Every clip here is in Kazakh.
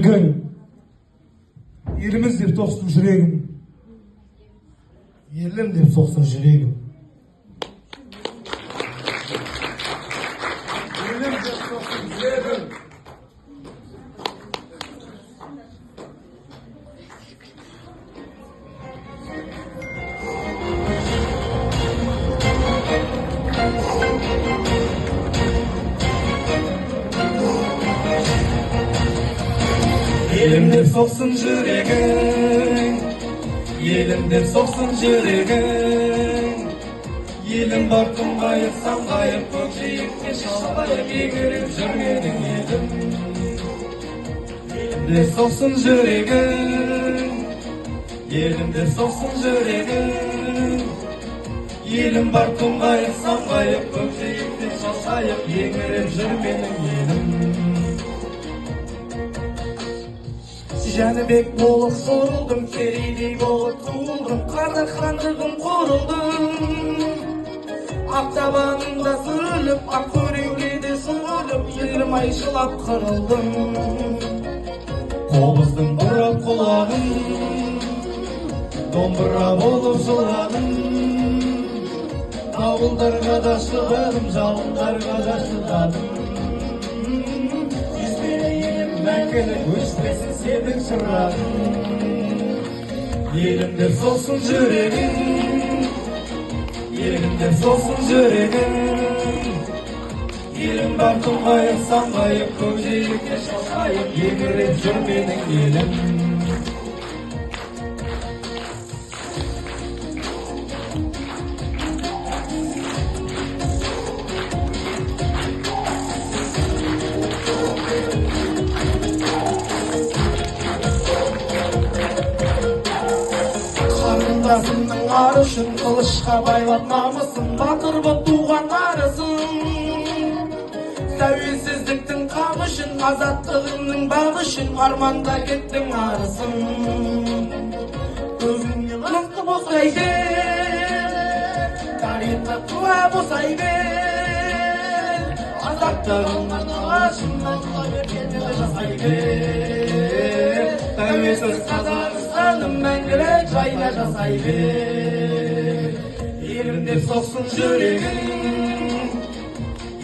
жүрген, еліміз деп соқсын жүрегім, елім деп соқсын жүрегім. Елім деп соқсын жүрегім. Елім деп соқсын жүрегің, елім деп соқсын жүрегің. Елім бар тұңғайып, самғайып, көкжиекке шалғайып, егеріп жүргенің елім. Елім деп соқсын жүрегің, елім деп соқсын жүрегің. Елім бар тұңғайып, самғайып, көкжиекке шалғайып, егеріп жүргенің елім. Жәнібек болып сорылдым, керейдей болып туылдым, қазақ хандығым құрылдым. Ақтабанымда сүріліп, Ақкөреуледе сүріліп, елім айшылап қырылдым. Қобыздың бұрап құлағым, домбыра болып жыладым. Дауылдарға да шыдадым, жауындарға да шыдадым. Мәңгілік өшпесін сенің шырағың. Елім деп соқсын жүрегің, елім деп соқсын жүрегің. Елім бар тұңғайып, самғайып, көкжиекке шалқайып, егеріп жүр менің елім. Қарындасымның ары үшін қылышқа байлап намысын, батыр боп туған арысың. Тәуелсіздіктің қамы үшін, азаттығыңның бағы үшін, арманда кеттің арысың. Көзіңнен ыстық болсай бер, тарихқа куә болсай бер. Азаттығыңның нағашын, алла бергенді жасай бер. Тәуелсіз Қазақстаным мәңгілік жайда жасай бер. Елім деп соқсын жүрегің,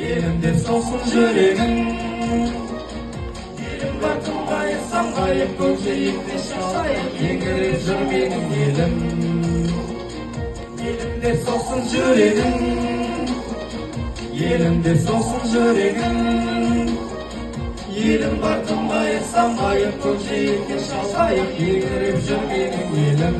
елім деп соқсын жүрегің. Елім бар тұңғайып, самғайып, көкжиекте шалқайып, егеріп жүр менің елім. Елім деп соқсын жүрегің, елім деп соқсын жүрегің. Елім бар тұңғайып, самғайып, көкжиекке шалқайып, егеріп жүр менің елім.